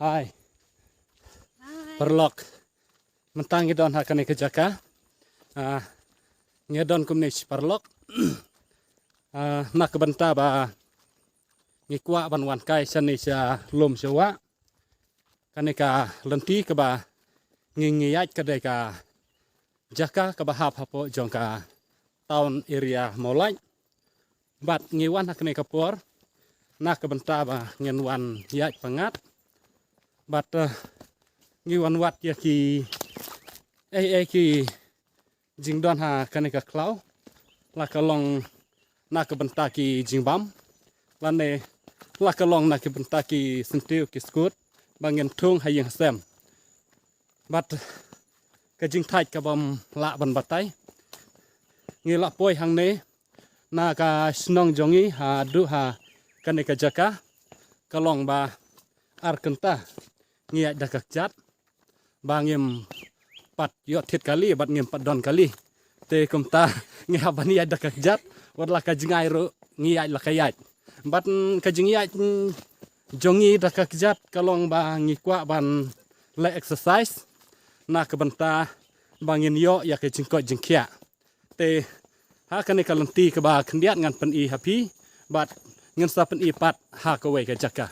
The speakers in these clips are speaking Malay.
Hai, Hai. perlok mentang idon hakane kejaka. Ngedon kumnis perlok. Nak benta ba ngikwa ban wan kai sani sa lum sewa. Kane ka lenti ke ba ngingiyat ke ka jaka ke ba hap hapo jong ka town area molai. Bat ngiwan hakane kapor. Nak benta ba ngenwan yat pangat. Bat ngiwan wat ya ki ki jingdon ha kanika klau la kalong na ka benta ki jingbam lane la kalong na ka benta ki sentiu ki skut bangen tung hayeng sem bat ka jing thai ka bam la ban batai ngi la poi hang ne na ka snong jongi ha du ha kanika jaka kalong ba ar kenta ngi dakak jat bangim pat yo tit kali bat ngim pat don kali te kumta ngi habani ada kakjat wadla ka jingai ro ngi la kayat bat ka jingai jongi da kakjat kalong ba ngi kwa ban le exercise na ka banta bangin yo ya ke jingko jingkia te ha kane kalenti ka ba khndiat ngan pen i happy bat ngan sa pen i pat ha ka we ka jaka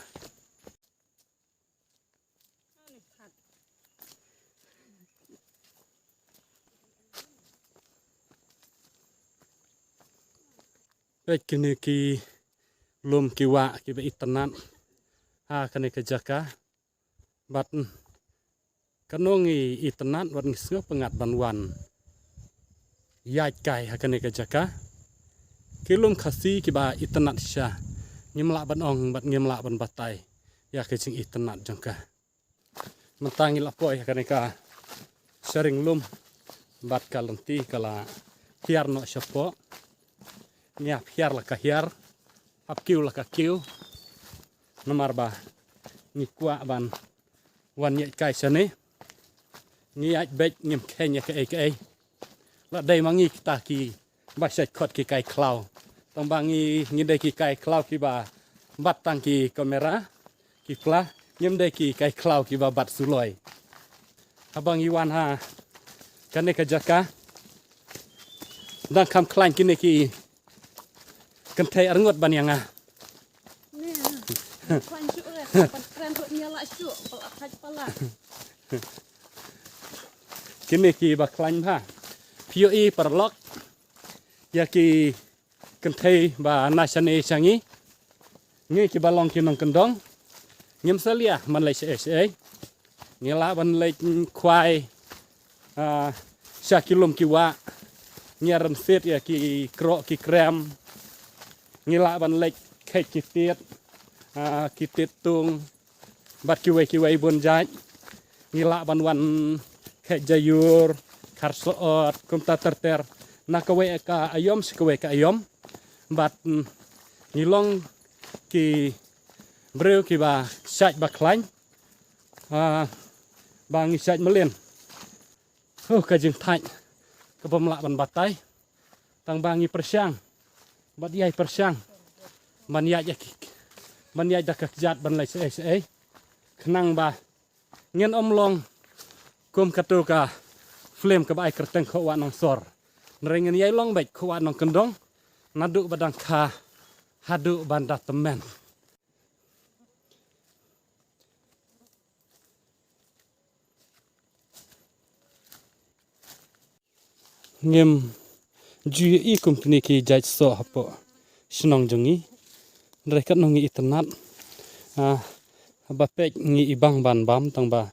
kini ki lum kiwa ki be itanan ha kane ka jaka bat kanongi itanan wat ngisngo pengat banwan yat kai ha kane ka jaka kilum khasi ki ba itanat sha ngimla ban ong bat ngimla ban batai ya ke jing itanat jangka mentangi la poi kane ka sering lum bat kalenti kala hiar no syapo nya hiar la ka hiar hap kiu la ka kiu nomar ba ni kwa ban wan ye kai sane ni ai bet ngim kenya ka ai la dai mangi kita ki ba sai khot ki kai klau tong bangi ngi dai ki kai klau ki ba bat tang ki kamera ki fla ngim dai ki kai klau ki ba bat suloi abang iwan ha kane ka jaka dan kam klain kini ki kentai arngot ban yang Pancu keren tuh nyala cu pelak pala. Kini ki baklan ha. POE perlok ya ki kentai ba nasane sangi. Ngi ki balong ki nong kendong. Ngim salia man lai se. Ngila ban lai kwai syakilum ki wa. Nyaram set ya ki krok ki krem. Ngila ban lek kek kitit kitit tung bat kiwe bun jaj ngila ban wan kek jayur karsoot kumta terter na kawe ka ayom sikawe ka ayom bat ngilong ki breu ki ba saj ba klain bang saj melin ka jing thai ka pemla ban batai tang bangi persyang bat yai persyang man yai da kakjat ban lai se khnang ba ngen omlong kum katu ka flame ka bai kerteng kho wa nong sor nrengen yai long bai kho wa nong kendong nadu badang kha hadu banda temen ngem ju i company ki jaj so hapo snong jongi rekat nongi itanat bapek ngi ibang ban bam tang ba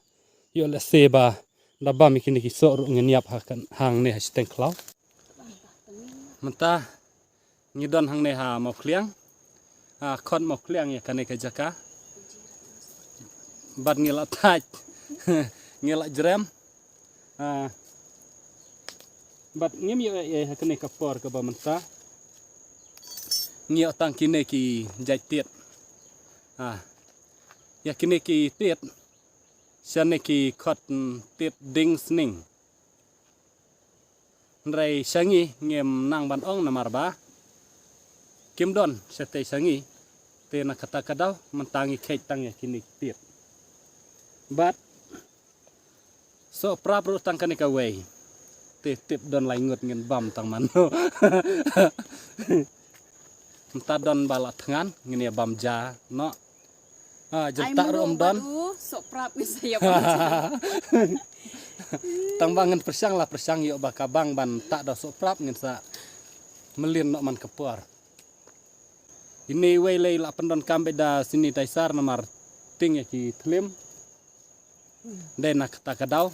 yo le se ba da bam kini ki so ru ngeniap hakan hang ne hasteng klau menta ngidon hang ne ha mo kliang khon mo kliang ya kane ka jaka bat ngila taj ngila jrem bat ngim yo e kane ka por ka ba menta ngio tang kine ki jai tiet ya kine ki tiet sane ki khot tiet ding sning nrai sangi ngem nang ban ong na marba kim don sete sangi te na kata kadau mentangi kek tang ya kine tiet But so prap ru tang kanika way. Tip don lai ngut ngin bam tang mano. Entah don bala tangan ngin ya bam ja no. Jentak ru don. Sok prap ni saya. Tang bangan persang lah persang yuk bakabang ban tak do so prap ngin sa melin no man kepor. Ini way lay la pendon kambe da sini taisar namar ting ya ki tlim. Dai nak takadaw.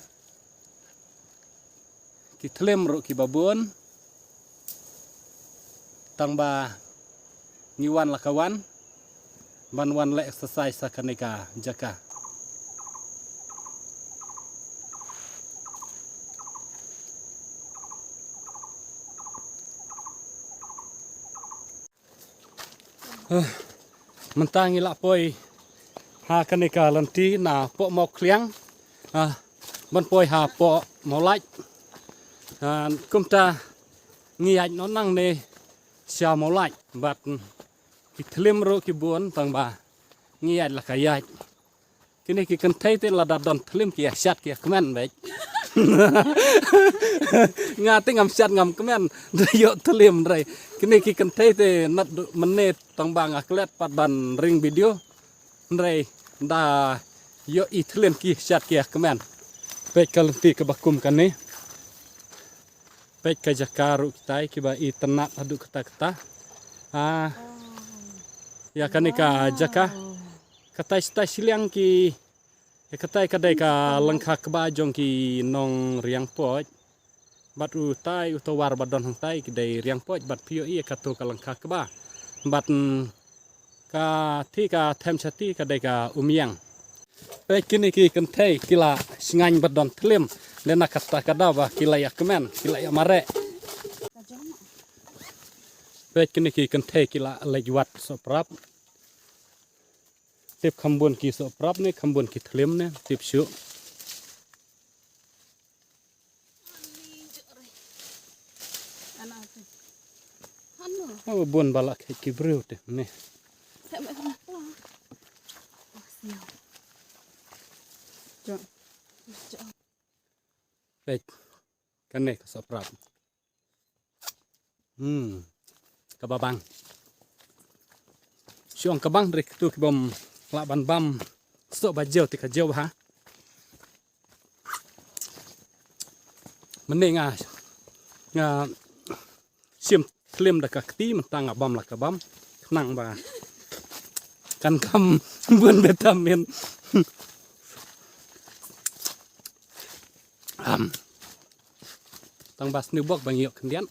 Ki tlim ru ki babun. Tang ba ngiwan lakawan. Banwan le exercise sa kanika jaka. Mentangi la poi ha kanika lanti na po mo kliang ban poi ha po mo lach kumta ngiaj no nang ne sia mo lach bat kitlim ro ki buon tang ba ngiaj la kayaj kini ki kan thai te la da don tlim ki shat ki kmen bek ngati ngam shat ngam kmen yo tlim rai kini ki kan thai te nat menit tang ba ngaklet pat ban ring video rai da yo itlim ki shat ki kmen pek kalti ke bakum kan ni pek ka jakaru kitai ki ba itenat adu kata-kata ya kanika jaka katai stai siliang ki katai kadai ka lengkha keba jong ki nong riang poj bat u tai utawar badon hang tai ki dai riang poj bat pio i ka to ka lengkha keba bat ka thi ka them chati kadai ka umyang pe kini ki kan thai kila singan badon tlim lena kata kadawa kila ya kemen kila ya mare pe kini ki kan thai kila lejwat soprap tip khambun ki soprap ne khambun ki tlim ne tip syu bun balak ki breu te ne Baik, kan ne soprap kababang siong kabang dari tu kibom laban bam stok bajau tika jauh ha mending sim klim dak kti mentang abam la kabam kenang ba kan kam bun vitamin tang bas ni bok bang yok kendian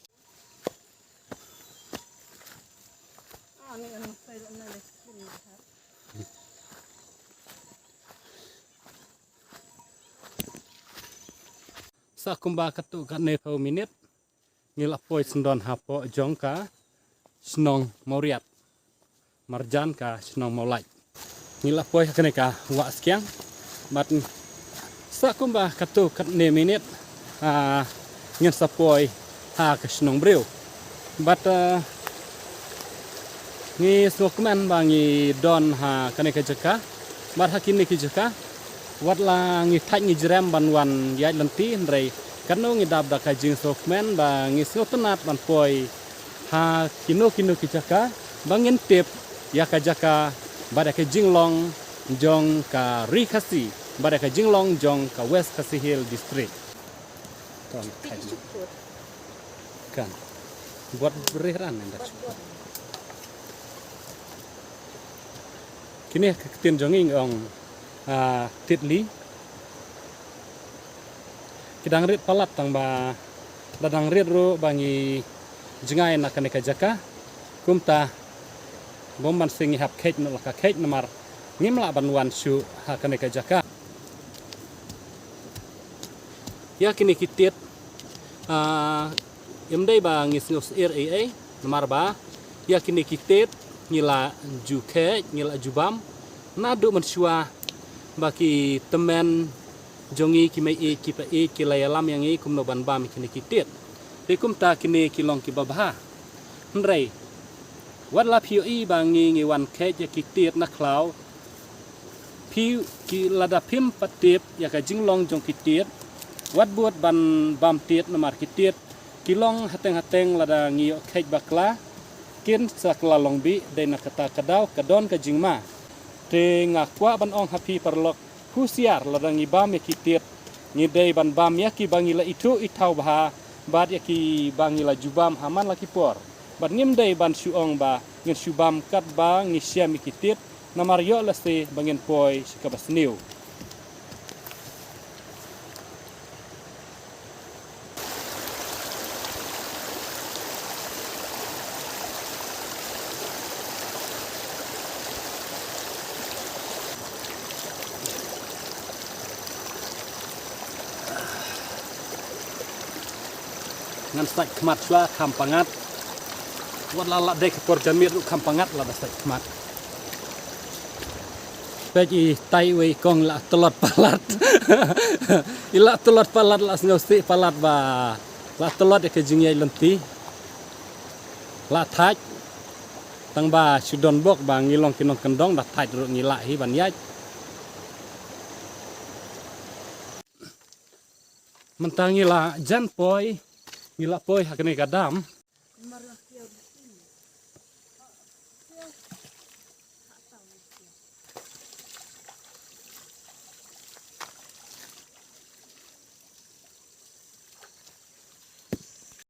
sa kumba katu kan ne pau minit ngila poi sendon hapo jongka snong moriat marjan ka snong molai ngila poi kene ka wa skiang bat sa kumba katu kan ne minit ngin sa poi ha ka snong breu bat ngi snokman bangi don ha kene ka jaka bat hakini ki jaka wat la ngi thaj ngi jrem ban wan yai lanti ndrei kanu ngi dab da ka jing sokmen ba ngi snotenat ban poi ha kino ki jaka bangin tip ya ka jaka bada ka jinglong jong ka rikasi bada ka jinglong jong ka west kasi hill district kan buat beriran ndak kini ketin jonging ong titli kidang rit palat tang ba dadang rit ru bangi jengai na kaneka jaka kumta bomban singi hap kek no ka kek namar ngimla banwan syu ha kaneka jaka ya kini kitit imdai ba ngis raa namar ba ya kini kitit ngila juke ngila jubam nadu mensua baki temen jongi kimai kipa kilayalam yang kum no ban bam kini kitit tikum ta kini kilong ki babha ndrei wan la pio bangi ngi wan ke ya kitit na klau piu ki lada pim patip ya ka jinglong jong kitiet wat buat ban bam tiet namar kitiet kilong hateng lada ngio kej bakla kin sakla longbi de na kata kadau kadon ka jingma te ngakwa ban ong happy perlok husiar lada ngibam ya kitiet ngidei ban bam ya ki bangila itu itau bah bad ya ki bangila jubam haman laki por ban ngimdei ban suong ba ngin subam kat ba ngisia mikitit namar yo lase bangin poi sikabasniu ngan stai kmat swa kampangat wat lala dek por jamir kampangat la stai kmat bagi tai we kong la telot palat ila telot palat la ngausti palat ba la telot ke jingyai lenti la thaj tang ba sudon bok ba ngilong kinong kendong da thaj ru ngila hi ban yai mentangi la jan poi ngila poi hakne kadam